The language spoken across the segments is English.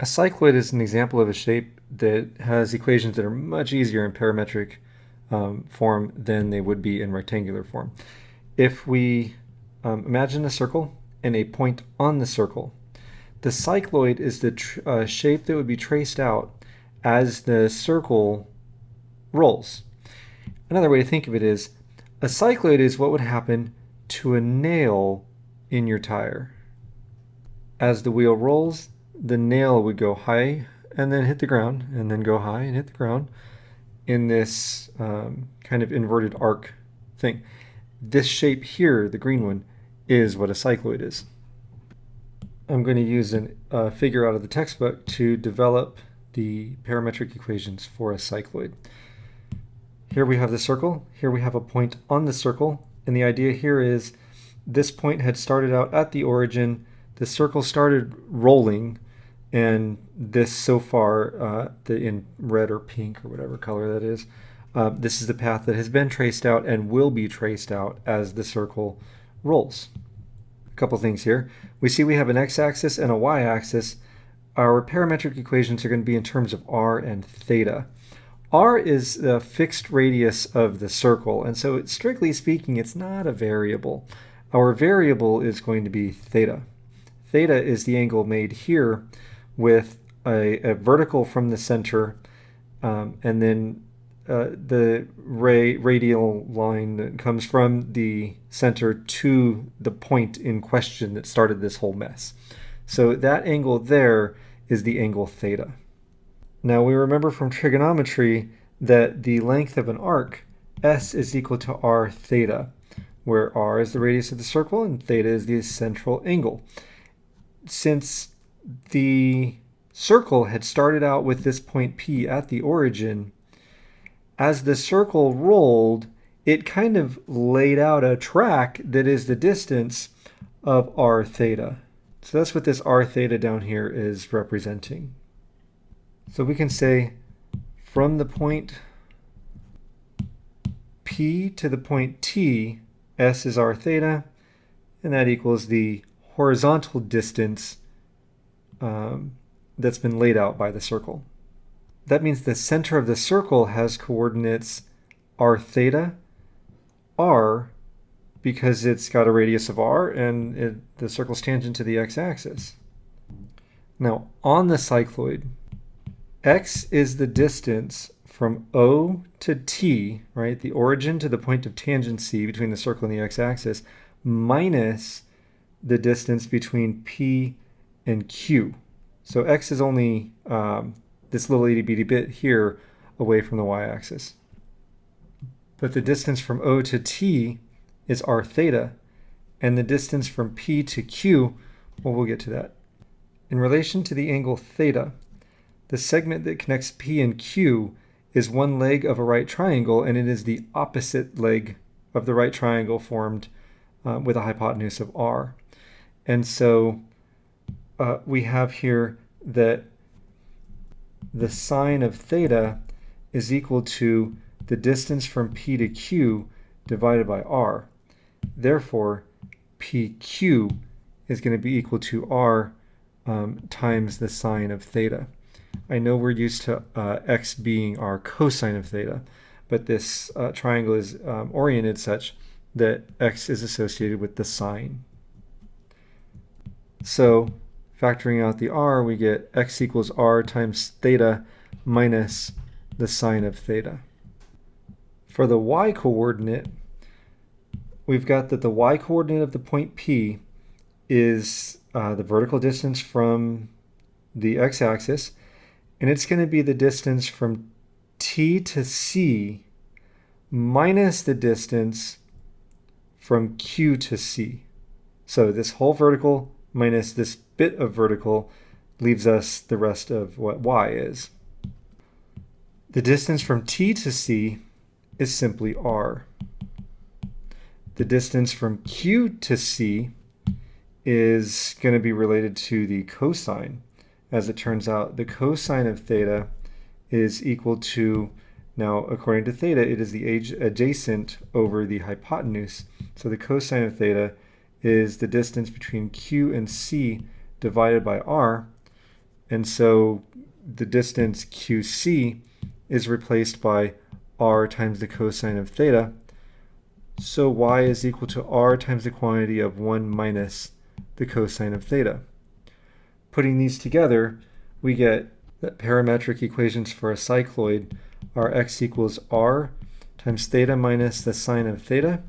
A cycloid is an example of a shape that has equations that are much easier in parametric form than they would be in rectangular form. If we imagine a circle and a point on the circle, the cycloid is the shape that would be traced out as the circle rolls. Another way to think of it is a cycloid is what would happen to a nail in your tire. As the wheel rolls, the nail would go high and then hit the ground, and then go high and hit the ground in this kind of inverted arc thing. This shape here, the green one, is what a cycloid is. I'm going to use a figure out of the textbook to develop the parametric equations for a cycloid. Here we have the circle, here we have a point on the circle, and the idea here is this point had started out at the origin, the circle started rolling, and this so far, in red or pink or whatever color that is, this is the path that has been traced out and will be traced out as the circle rolls. A couple things here. We see we have an x-axis and a y-axis. Our parametric equations are going to be in terms of r and theta. R is the fixed radius of the circle, and so strictly speaking, it's not a variable. Our variable is going to be theta. Theta is the angle made here with a vertical from the center, and then the radial line that comes from the center to the point in question that started this whole mess. So that angle there is the angle theta. Now we remember from trigonometry that the length of an arc, S, is equal to r theta, where r is the radius of the circle and theta is the central angle. Since the circle had started out with this point P at the origin, as the circle rolled, it kind of laid out a track that is the distance of r theta. So that's what this r theta down here is representing. So we can say from the point P to the point T, S is r theta, and that equals the horizontal distance that's been laid out by the circle. That means the center of the circle has coordinates r theta, r, because it's got a radius of r, and the circle's tangent to the x-axis. Now, on the cycloid, x is the distance from O to T, right, the origin to the point of tangency between the circle and the x-axis, minus the distance between P and Q. So x is only this little itty bitty bit here away from the y-axis. But the distance from O to T is r theta, and the distance from P to Q, well, we'll get to that. In relation to the angle theta, the segment that connects P and Q is one leg of a right triangle, and it is the opposite leg of the right triangle formed with a hypotenuse of r. And so we have here that the sine of theta is equal to the distance from P to Q divided by r. Therefore, PQ is going to be equal to r times the sine of theta. I know we're used to x being our cosine of theta, but this triangle is oriented such that x is associated with the sine. So factoring out the r, we get x equals r times theta minus the sine of theta. For the y-coordinate, we've got that the y-coordinate of the point P is the vertical distance from the x-axis, and it's going to be the distance from T to C minus the distance from Q to C. So this whole vertical minus this bit of vertical leaves us the rest of what y is. The distance from T to C is simply r. The distance from Q to C is going to be related to the cosine. As it turns out, the cosine of theta is equal to, now according to theta, it is the adjacent over the hypotenuse. So the cosine of theta is the distance between Q and C divided by r, And so the distance QC is replaced by r times the cosine of theta. So y is equal to r times the quantity of 1 minus the cosine of theta. Putting these together, we get that parametric equations for a cycloid are x equals r times theta minus the sine of theta,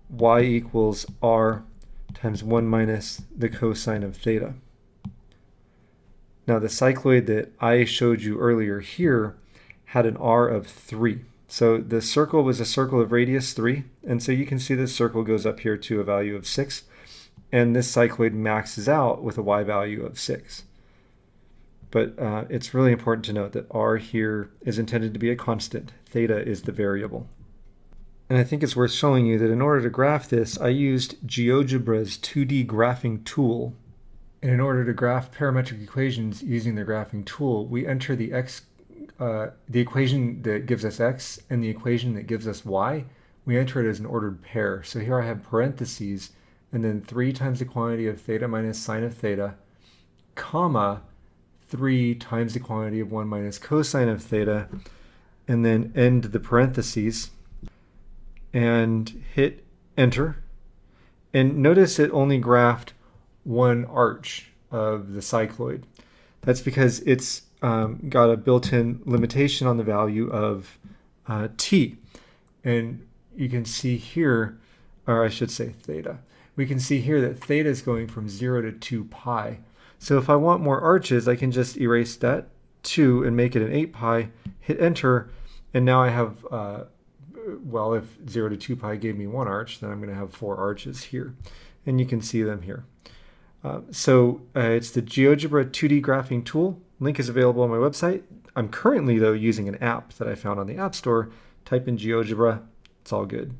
y equals r times 1 minus the cosine of theta. Now the cycloid that I showed you earlier here had an r of 3. So the circle was a circle of radius 3, and so you can see this circle goes up here to a value of 6, and this cycloid maxes out with a y value of 6. But it's really important to note that r here is intended to be a constant. Theta is the variable. And I think it's worth showing you that in order to graph this, I used GeoGebra's 2D graphing tool. And in order to graph parametric equations using the graphing tool, we enter the equation that gives us x and the equation that gives us y. We enter it as an ordered pair. So here I have parentheses, and then 3 times the quantity of theta minus sine of theta, comma, 3 times the quantity of 1 minus cosine of theta, and then end the parentheses, and hit enter. And notice it only graphed one arch of the cycloid. That's because it's got a built-in limitation on the value of t. And you can see here, or I should say theta. We can see here that theta is going from 0 to 2 pi. So if I want more arches, I can just erase that 2 and make it an 8 pi, hit enter, and now I have, well, if 0 to 2 pi gave me 1 arch, then I'm going to have 4 arches here. And you can see them here. It's the GeoGebra 2D graphing tool. Link is available on my website. I'm currently, though, using an app that I found on the App Store. Type in GeoGebra. It's all good.